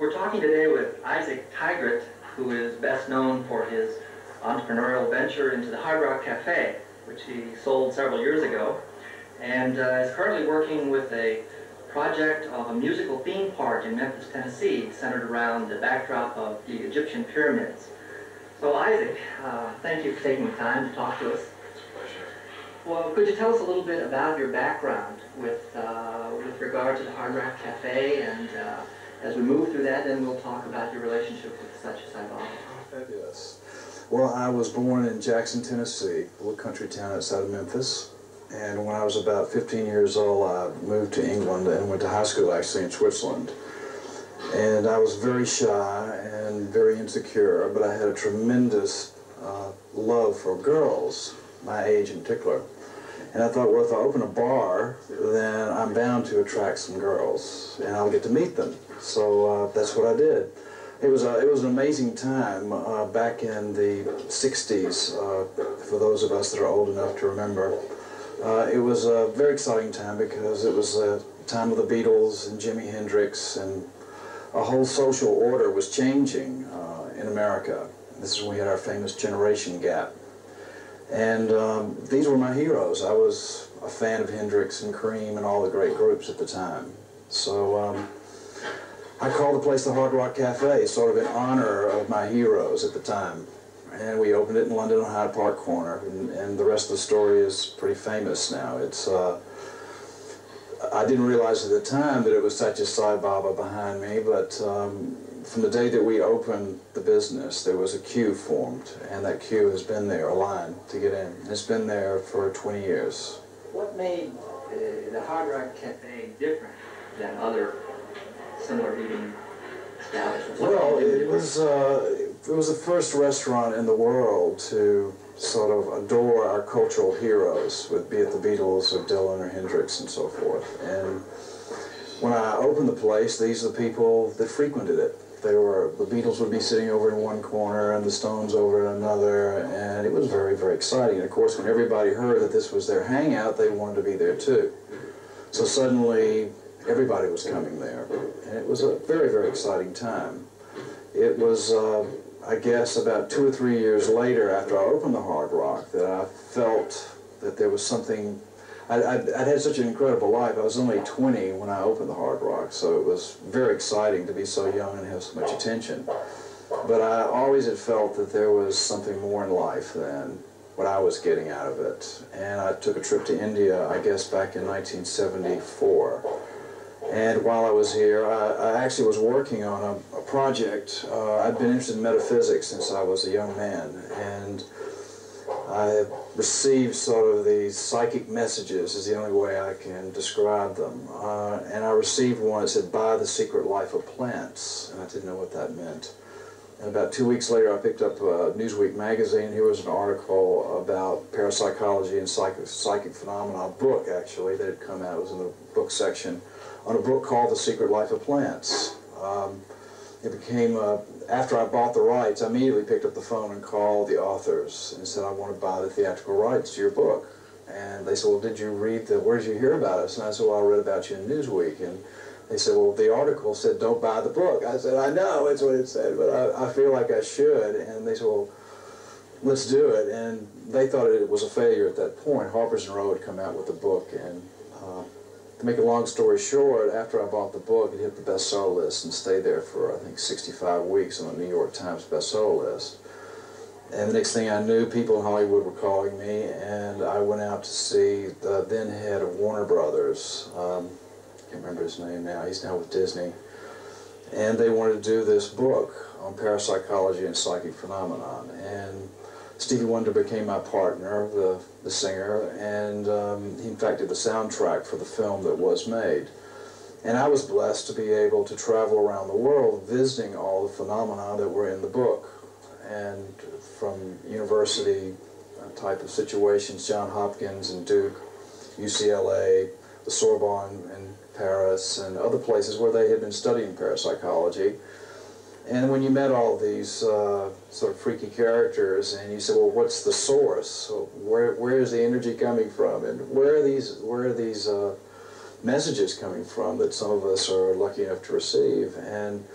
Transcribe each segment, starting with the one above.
We're talking today with Isaac Tigert, who is best known for his entrepreneurial venture into the Hard Rock Cafe, which he sold several years ago, and is currently working with a project of a musical theme park in Memphis, Tennessee, centered around the backdrop of the Egyptian pyramids. So Isaac, thank you for taking the time to talk to us. Well, could you tell us a little bit about your background with regard to the Hard Rock Cafe, and as we move through that, then we'll talk about your relationship with such as Ibaba. Fabulous. Well, I was born in Jackson, Tennessee, a little country town outside of Memphis. And when I was about 15 years old, I moved to England and went to high school, actually, in Switzerland. And I was very shy and very insecure, but I had a tremendous love for girls, my age in particular. And I thought, well, if I open a bar, then I'm bound to attract some girls, and I'll get to meet them. So that's what I did. It was an amazing time back in the 60s, for those of us that are old enough to remember. It was a very exciting time because it was a time of the Beatles and Jimi Hendrix, and a whole social order was changing in America. This is when we had our famous generation gap. And these were my heroes. I was a fan of Hendrix and Cream and all the great groups at the time. So I called the place the Hard Rock Cafe, sort of in honor of my heroes at the time. And we opened it in London on Hyde Park Corner, and the rest of the story is pretty famous now. It's I didn't realize at the time that it was such a Sai Baba behind me, but from the day that we opened the business, there was a queue formed, and that queue has been there, a line to get in. It's been there for 20 years. What made the Hard Rock Cafe different than other similar eating establishments? Well, it was the first restaurant in the world to sort of adore our cultural heroes, be it the Beatles or Dylan or Hendrix and so forth. And when I opened the place, these are the people that frequented it. The Beatles would be sitting over in one corner and the Stones over in another, and it was very, very exciting. And of course, when everybody heard that this was their hangout, they wanted to be there too. So suddenly, everybody was coming there, and it was a very, very exciting time. It was, I guess, about 2 or 3 years later, after I opened the Hard Rock, that I felt that there was something. I'd had such an incredible life. I was only 20 when I opened the Hard Rock, so it was very exciting to be so young and have so much attention. But I always had felt that there was something more in life than what I was getting out of it. And I took a trip to India, I guess, back in 1974. And while I was here, I actually was working on a project. I'd been interested in metaphysics since I was a young man, and I received sort of these psychic messages, is the only way I can describe them. And I received one that said, "Buy the Secret Life of Plants," and I didn't know what that meant. And about 2 weeks later, I picked up Newsweek magazine. Here was an article about parapsychology and psychic phenomena, a book actually that had come out. It was in the book section, on a book called The Secret Life of Plants. It became, after I bought the rights, I immediately picked up the phone and called the authors and said, "I want to buy the theatrical rights to your book." And they said, "Well, did you read where did you hear about us?" And I said, "Well, I read about you in Newsweek." And they said, "Well, the article said don't buy the book." I said, "I know, it's what it said, but I feel like I should." And they said, "Well, let's do it." And they thought it was a failure at that point. Harper's and Row had come out with the book, and to make a long story short, after I bought the book, it hit the bestseller list and stayed there for, I think, 65 weeks on the New York Times bestseller list. And the next thing I knew, people in Hollywood were calling me, and I went out to see the then head of Warner Brothers. I can't remember his name now. He's now with Disney. And they wanted to do this book on parapsychology and psychic phenomenon. And Stevie Wonder became my partner, the singer, and he in fact did the soundtrack for the film that was made. And I was blessed to be able to travel around the world visiting all the phenomena that were in the book. And from university type of situations, Johns Hopkins and Duke, UCLA, the Sorbonne in Paris, and other places where they had been studying parapsychology. And when you met all these sort of freaky characters, and you said, "Well, what's the source? So where is the energy coming from? And where are these messages coming from that some of us are lucky enough to receive?" And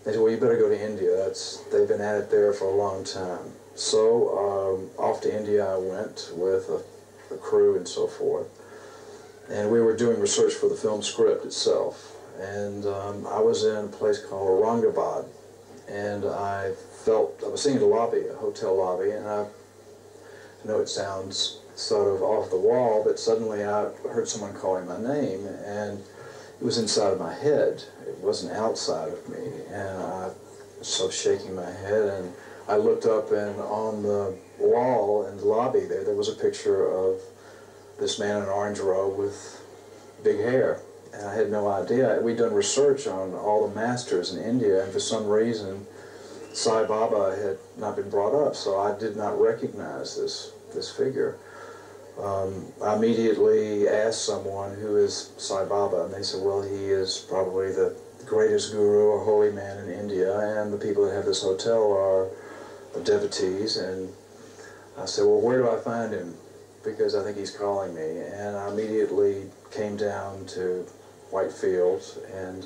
They said, well, you better go to India. They've been at it there for a long time. So off to India I went with a crew and so forth. And we were doing research for the film script itself. And I was in a place called Aurangabad. And I was sitting in a lobby, a hotel lobby, and I know it sounds sort of off the wall, but suddenly I heard someone calling my name, and it was inside of my head. It wasn't outside of me. And I was so shaking my head, and I looked up, and on the wall in the lobby there was a picture of this man in an orange robe with big hair. And I had no idea. We'd done research on all the masters in India, and for some reason Sai Baba had not been brought up, so I did not recognize this figure. I immediately asked someone, who is Sai Baba, and they said, well, he is probably the greatest guru or holy man in India, and the people that have this hotel are devotees. And I said, well, where do I find him? Because I think he's calling me. And I immediately came down to Whitefield, and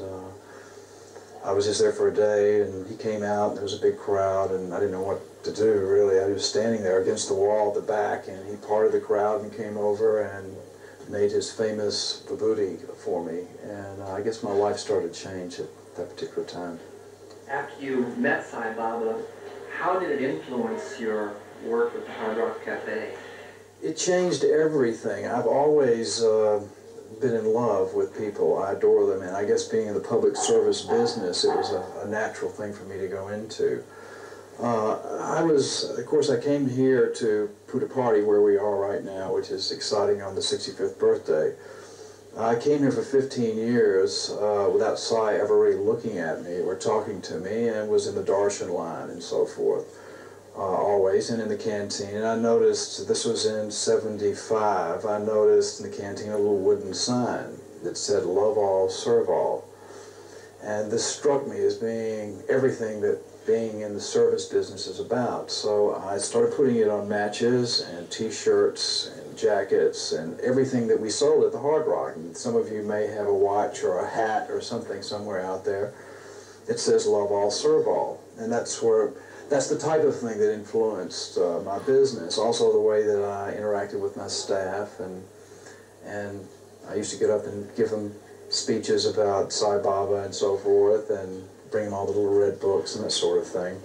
I was just there for a day, and he came out, and there was a big crowd, and I didn't know what to do, really. I was standing there against the wall at the back, and he parted the crowd and came over and made his famous vibhuti for me. And I guess my life started to change at that particular time. After you met Sai Baba, how did it influence your work with the Hard Rock Cafe? It changed everything. I've always been in love with people. I adore them, and I guess being in the public service business, it was a natural thing for me to go into. Of course, I came here to Puttaparthi, where we are right now, which is exciting, on the 65th birthday. I came here for 15 years without Sai ever really looking at me or talking to me, and was in the darshan line and so forth. Always, and in the canteen. And I noticed, this was in '75, I noticed in the canteen a little wooden sign that said, "Love all, serve all." And this struck me as being everything that being in the service business is about. So I started putting it on matches and t-shirts and jackets and everything that we sold at the Hard Rock. And some of you may have a watch or a hat or something somewhere out there. It says, "Love all, serve all." And that's the type of thing that influenced my business. Also the way that I interacted with my staff, and I used to get up and give them speeches about Sai Baba and so forth, and bring them all the little red books and that sort of thing.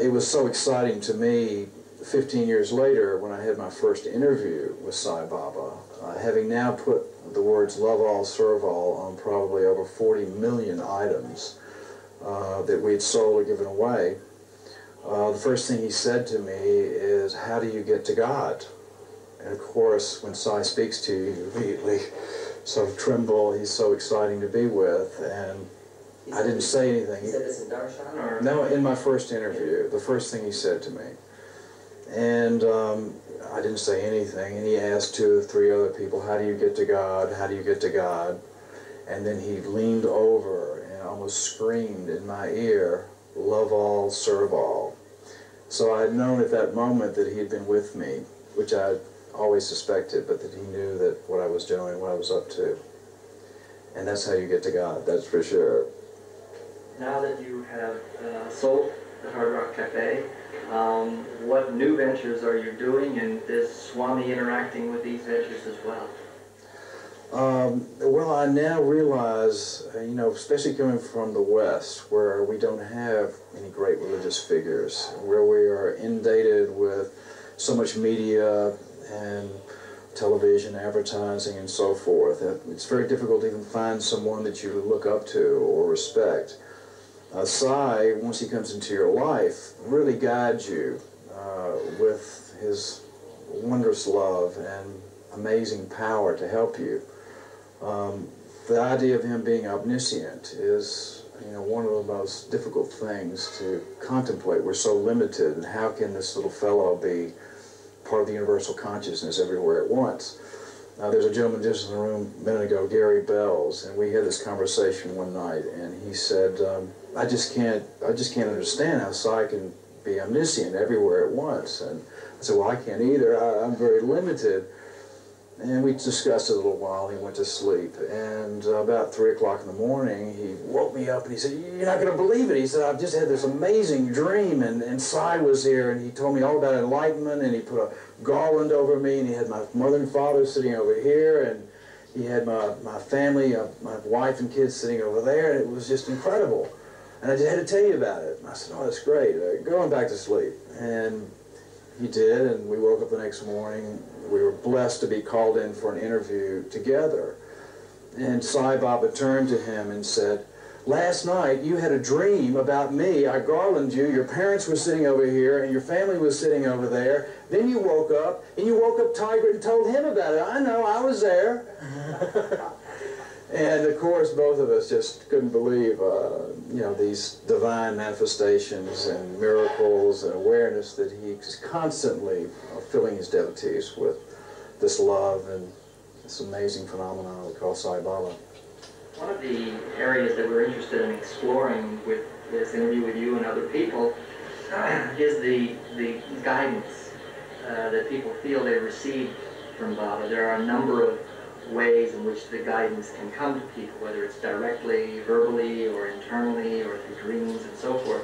It was so exciting to me 15 years later when I had my first interview with Sai Baba, having now put the words "love all, serve all" on probably over 40 million items that we had sold or given away. The first thing he said to me is, "How do you get to God?" And of course, when Sai speaks to you, you immediately sort of tremble. He's so exciting to be with, and I didn't say anything. He said this in darshan, or? No, in my first interview, the first thing he said to me. And I didn't say anything, and he asked 2 or 3 other people, "How do you get to God? How do you get to God?" And then he leaned over and almost screamed in my ear, "Love all, serve all." So I had known at that moment that he had been with me, which I always suspected, but that he knew that what I was doing, what I was up to. And that's how you get to God, that's for sure. Now that you have sold the Hard Rock Cafe, what new ventures are you doing, and is Swami interacting with these ventures as well? Well, I now realize, especially coming from the West, where we don't have any great religious figures, where we are inundated with so much media and television, advertising, and so forth. It's very difficult to even find someone that you look up to or respect. Sai, once he comes into your life, really guides you with his wondrous love and amazing power to help you. The idea of him being omniscient is, one of the most difficult things to contemplate. We're so limited, and how can this little fellow be part of the universal consciousness everywhere at once? There's a gentleman just in the room a minute ago, Gary Bells, and we had this conversation one night, and he said, I just can't understand how Sai can be omniscient everywhere at once. And I said, well, I can't either. I'm very limited. And we discussed it a little while. He went to sleep, and about 3 o'clock in the morning, he woke me up and he said, "You're not going to believe it." He said, "I've just had this amazing dream, and Sai was here, and he told me all about enlightenment, and he put a garland over me, and he had my mother and father sitting over here, and he had my family, my wife and kids sitting over there, and it was just incredible. And I just had to tell you about it." And I said, "Oh, that's great. Go on back to sleep." And he did, and we woke up the next morning. We were blessed to be called in for an interview together. And Sai Baba turned to him and said, "Last night you had a dream about me. I garlanded you. Your parents were sitting over here, and your family was sitting over there. Then you woke up, and you woke up Tiger and told him about it." "I know, I was there." And of course, both of us just couldn't believe, you know, these divine manifestations and miracles and awareness that he's constantly filling his devotees with this love and this amazing phenomenon we call Sai Baba. One of the areas that we're interested in exploring with this interview with you and other people is the guidance that people feel they receive from Baba. There are a number of ways in which the guidance can come to people, whether it's directly, verbally, or internally, or through dreams and so forth.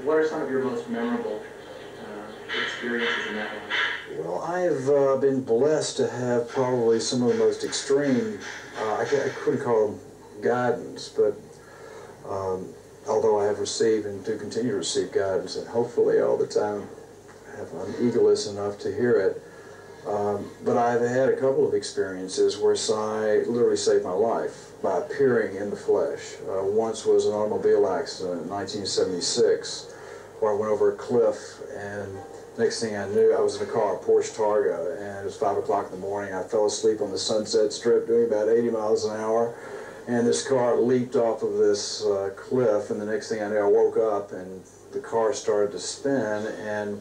What are some of your most memorable experiences in that way? Well, I have been blessed to have probably some of the most extreme, I couldn't call them guidance, but although I have received and do continue to receive guidance, and hopefully all the time I'm egoless enough to hear it, but I've had a couple of experiences where Sai literally saved my life by appearing in the flesh. Once was an automobile accident in 1976 where I went over a cliff, and next thing I knew, I was in a car, a Porsche Targa, and it was 5 o'clock in the morning. I fell asleep on the Sunset Strip doing about 80 miles an hour, and this car leaped off of this cliff, and the next thing I knew, I woke up and the car started to spin, and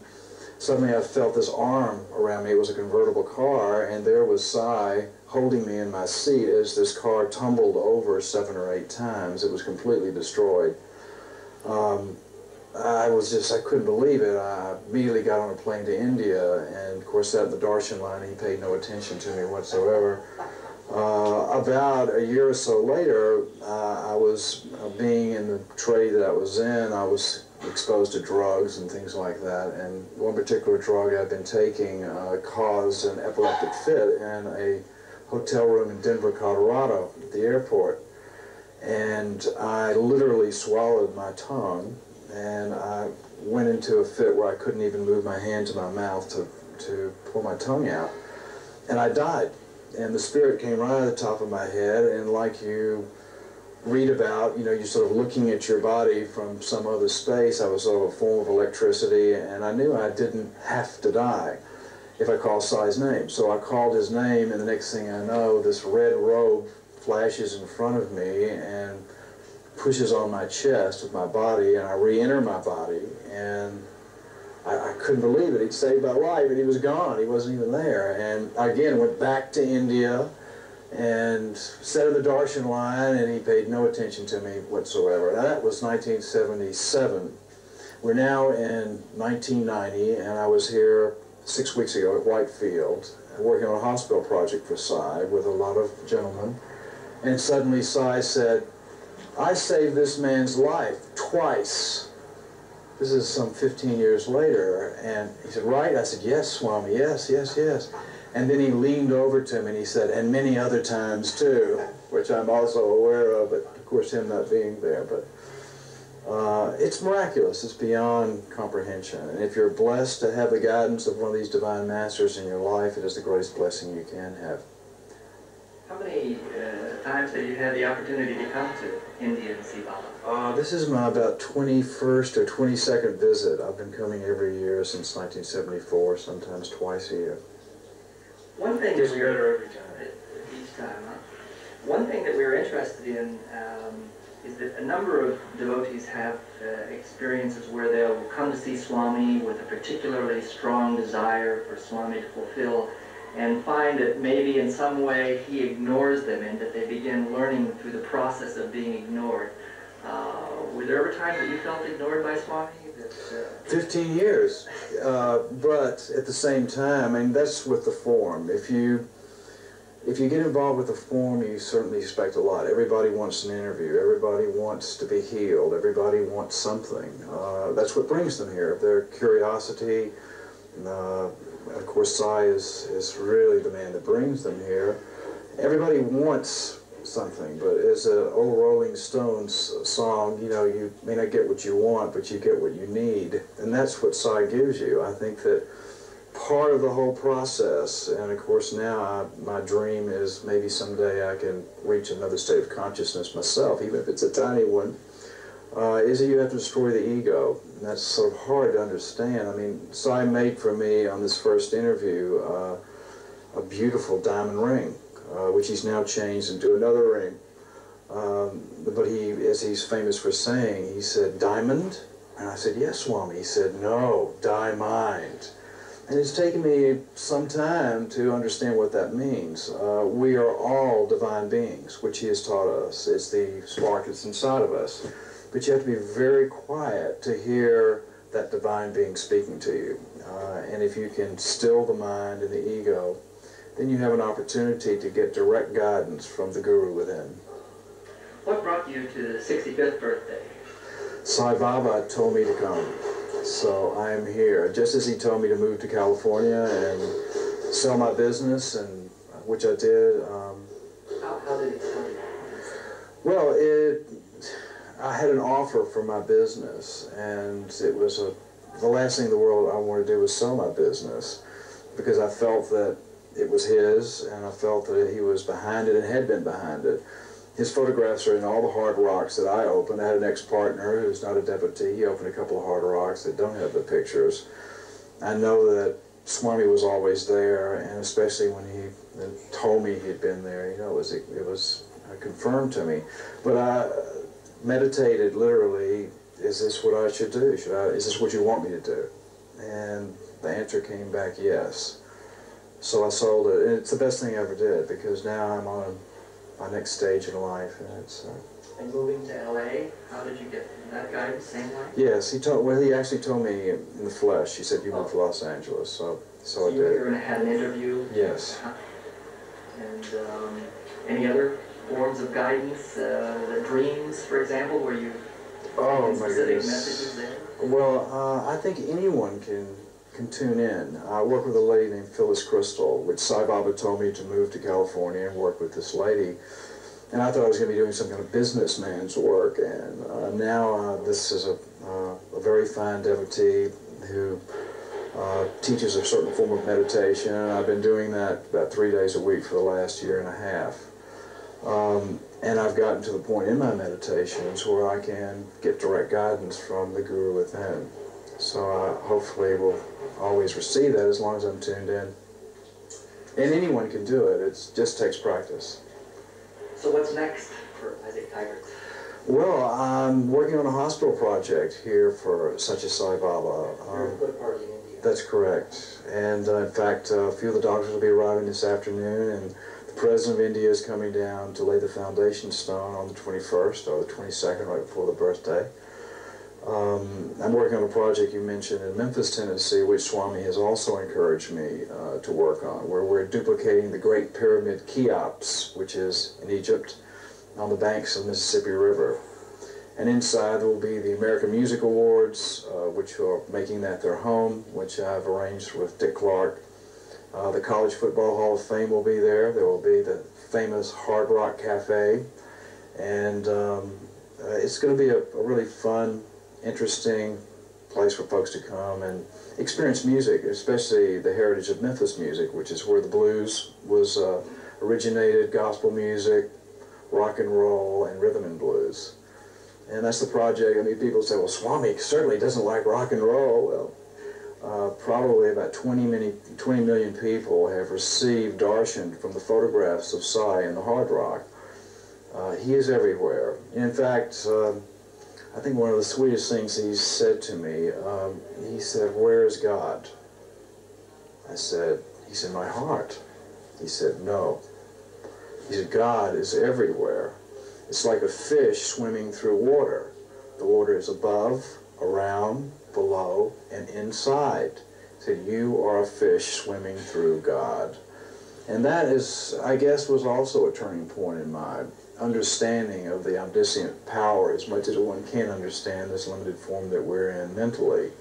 suddenly I felt this arm around me. It was a convertible car, and there was Sai holding me in my seat as this car tumbled over 7 or 8 times. It was completely destroyed. I couldn't believe it. I immediately got on a plane to India, and of course sat in the darshan line. He paid no attention to me whatsoever. About a year or so later, I was being in the trade that I was in, I was exposed to drugs and things like that, and one particular drug I'd been taking caused an epileptic fit in a hotel room in Denver, Colorado, at the airport. And I literally swallowed my tongue, and I went into a fit where I couldn't even move my hand to my mouth to pull my tongue out. And I died. And the spirit came right out of the top of my head, and like you read about, you know, you're sort of looking at your body from some other space. I was sort of a form of electricity, and I knew I didn't have to die if I called Sai's name. So I called his name, and the next thing I know, this red robe flashes in front of me and pushes on my chest with my body, and I re-enter my body, and I couldn't believe it. He'd saved my life, and he was gone. He wasn't even there. And I again went back to India and sat in the darshan line, and he paid no attention to me whatsoever. Now, that was 1977. We're now in 1990, and I was here 6 weeks ago at Whitefield, working on a hospital project for Sai with a lot of gentlemen. And suddenly Sai said, "I saved this man's life twice." This is some 15 years later, and he said, "Right?" I said, "Yes, Swami, yes, yes, yes." And then he leaned over to me and he said, "And many other times too," which I'm also aware of, but of course him not being there. But it's miraculous. It's beyond comprehension. And if you're blessed to have the guidance of one of these divine masters in your life, it is the greatest blessing you can have. How many times have you had the opportunity to come to India and see Baba? This is my about 21st or 22nd visit. I've been coming every year since 1974, sometimes twice a year. One thing Gets better every time. Each time, huh? One thing that we're interested in is that a number of devotees have experiences where they'll come to see Swami with a particularly strong desire for Swami to fulfill, and find that maybe in some way he ignores them, and that they begin learning through the process of being ignored. Were there ever times that you felt ignored by Swami? 15 years. But at the same time, I mean, that's with the form. If you if you get involved with the form, you certainly expect a lot. Everybody wants an interview. Everybody wants to be healed. Everybody wants something. That's what brings them here. Their curiosity. Of course, Psy is really the man that brings them here. Everybody wants something, but as an old Rolling Stones song, you know, you may not get what you want, but you get what you need. And that's what Psy gives you. I think that part of the whole process, and of course now my dream is maybe someday I can reach another state of consciousness myself, even if it's a tiny one, is that you have to destroy the ego. And that's sort of hard to understand. I mean, Psy made for me on this first interview a beautiful diamond ring, which he's now changed into another ring. But he, as he's famous for saying, he said, "Diamond?" And I said, "Yes, Swami." He said, "No, mind." And it's taken me some time to understand what that means. We are all divine beings, which he has taught us. It's the spark that's inside of us. But you have to be very quiet to hear that divine being speaking to you. And if you can still the mind and the ego, then you have an opportunity to get direct guidance from the Guru within. What brought you to the 65th birthday? Sai Baba told me to come. So I am here, just as he told me to move to California and sell my business, and which I did. How did he tell you? Well, I had an offer for my business, and it was the last thing in the world I wanted to do was sell my business, because I felt that it was his, and I felt that he was behind it and had been behind it. His photographs are in all the hard rocks that I opened. I had an ex-partner who's not a devotee. He opened a couple of hard rocks that don't have the pictures. I know that Swami was always there, and especially when he told me he'd been there, you know, it was confirmed to me. But I meditated literally, is this what I should do? Is this what you want me to do? And the answer came back, yes. So I sold it, and it's the best thing I ever did, because now I'm on my next stage in life, and it's. And moving to LA, how did you get that guidance? Same way? Yes, he actually told me in the flesh. He said, "You moved to Los Angeles," so I did. You're going to have an interview. Yes. And any other forms of guidance, the dreams, for example, where you specific messages there? Well, I think anyone can tune in. I work with a lady named Phyllis Crystal, which Sai Baba told me to move to California and work with this lady. And I thought I was going to be doing some kind of businessman's work. And now this is a very fine devotee who teaches a certain form of meditation. And I've been doing that about 3 days a week for the last year and a half. And I've gotten to the point in my meditations where I can get direct guidance from the Guru within. So I hopefully will always receive that as long as I'm tuned in. And anyone can do it. It just takes practice. So what's next for Isaac Tigert? Well, I'm working on a hospital project here for such a Sai Baba. You're in Puttaparthi in India. That's correct. And in fact, a few of the doctors will be arriving this afternoon, and the President of India is coming down to lay the foundation stone on the 21st or the 22nd, right before the birthday. I'm working on a project you mentioned in Memphis, Tennessee, which Swami has also encouraged me to work on, where we're duplicating the Great Pyramid Cheops, which is in Egypt, on the banks of the Mississippi River. And inside there will be the American Music Awards, which are making that their home, which I've arranged with Dick Clark. The College Football Hall of Fame will be there. There will be the famous Hard Rock Cafe. And it's going to be a really fun, interesting place for folks to come and experience music, especially the heritage of Memphis music, which is where the blues was originated, gospel music, rock and roll, and rhythm and blues. And that's the project. I mean, people say, well, Swami certainly doesn't like rock and roll. Well, probably about 20 million people have received darshan from the photographs of Sai in the hard rock. He is everywhere. In fact, I think one of the sweetest things he said to me, he said, "Where is God?" I said, "He's in my heart." He said, "No." He said, "God is everywhere. It's like a fish swimming through water. The water is above, around, below, and inside." He said, "You are a fish swimming through God." And that is, I guess, was also a turning point in my understanding of the omniscient power, as much as one can understand this limited form that we're in mentally.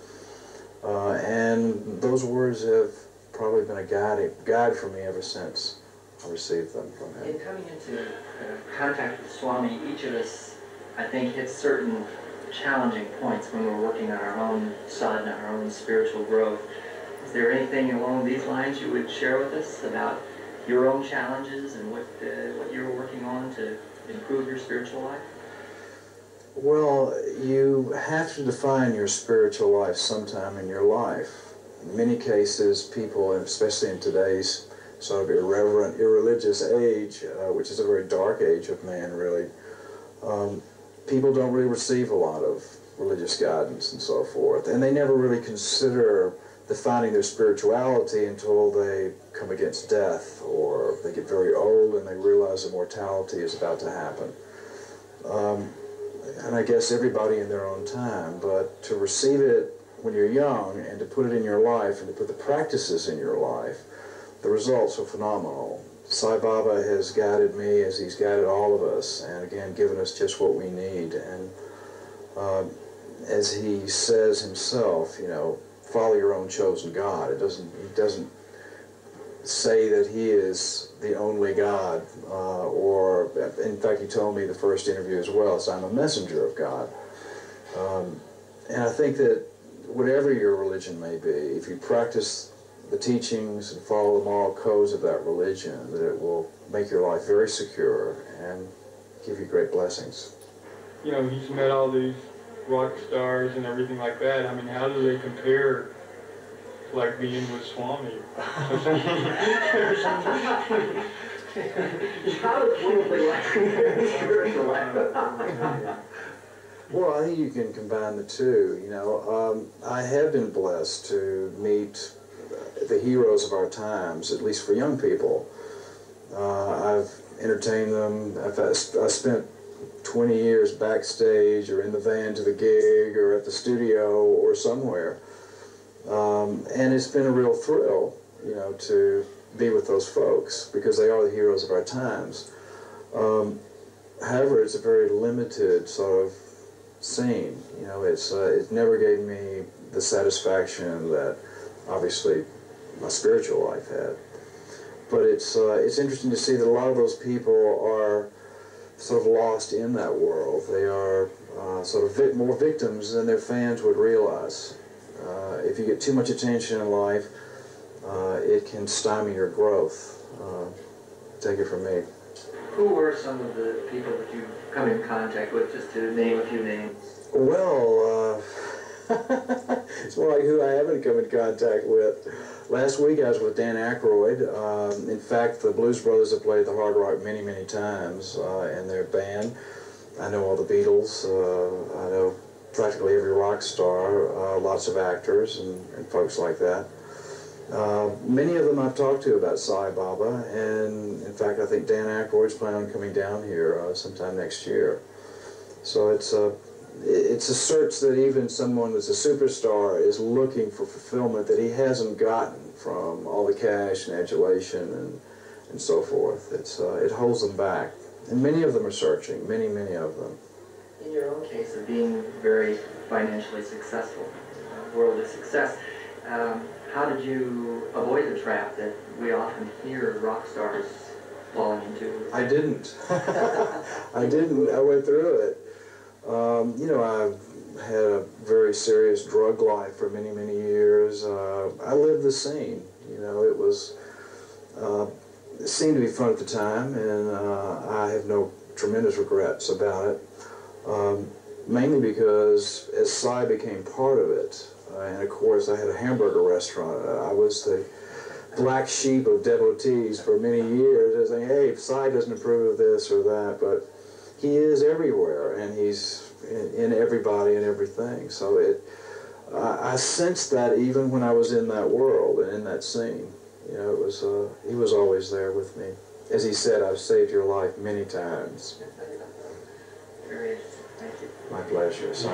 And those words have probably been a guide for me ever since I received them from him. In coming into contact with Swami, each of us, I think, hits certain challenging points when we're working on our own sadhana, our own spiritual growth. Is there anything along these lines you would share with us about your own challenges and what you're working on to improve your spiritual life? Well, you have to define your spiritual life sometime in your life. In many cases, people, especially in today's sort of irreverent, irreligious age, which is a very dark age of man, really, people don't really receive a lot of religious guidance and so forth, and they never really consider defining their spirituality until they come against death, or they get very old and they realize that mortality is about to happen. And I guess everybody in their own time, but to receive it when you're young and to put it in your life and to put the practices in your life, the results are phenomenal. Sai Baba has guided me as he's guided all of us, and again given us just what we need. And as he says himself, you know, follow your own chosen God. He doesn't say that he is the only God, or in fact he told me the first interview as well, so I'm a messenger of God. And I think that whatever your religion may be, if you practice the teachings and follow the moral codes of that religion, that it will make your life very secure and give you great blessings. You know, he's met all these rock stars and everything like that. I mean, how do they compare to like being with Swami? How does one play like spiritual life? Well, I think you can combine the two. You know, I have been blessed to meet the heroes of our times, at least for young people. I've entertained them. I spent 20 years backstage or in the van to the gig or at the studio or somewhere. And it's been a real thrill, you know, to be with those folks because they are the heroes of our times. However, it's a very limited sort of scene. You know, it never gave me the satisfaction that obviously my spiritual life had. But it's interesting to see that a lot of those people are sort of lost in that world. They are sort of more victims than their fans would realize. If you get too much attention in life, it can stymie your growth. Take it from me. Who were some of the people that you've come in contact with, just to name a few names? Well, it's more like who I haven't come in contact with. Last week I was with Dan Aykroyd. In fact, the Blues Brothers have played the Hard Rock many, many times in their band. I know all the Beatles. I know practically every rock star, lots of actors and folks like that. Many of them I've talked to about Sai Baba, and in fact I think Dan Aykroyd's planning on coming down here sometime next year. So it's a search that even someone that's a superstar is looking for fulfillment that he hasn't gotten from all the cash and adulation and so forth. It holds them back, and many of them are searching, many of them. In your own case of being very financially successful, worldly success, how did you avoid the trap that we often hear rock stars falling into? I didn't. I didn't. I went through it. You know, I've had a very serious drug life for many years. I lived the scene. You know, it seemed to be fun at the time, and I have no tremendous regrets about it. Mainly because as Sai became part of it, and of course I had a hamburger restaurant. I was the black sheep of devotees for many years, saying, hey, if Sai doesn't approve of this or that, but he is everywhere, and he's in everybody and everything. So I sensed that even when I was in that world and in that scene. You know, he was always there with me. As he said, I've saved your life many times. Very, thank you. My pleasure. So.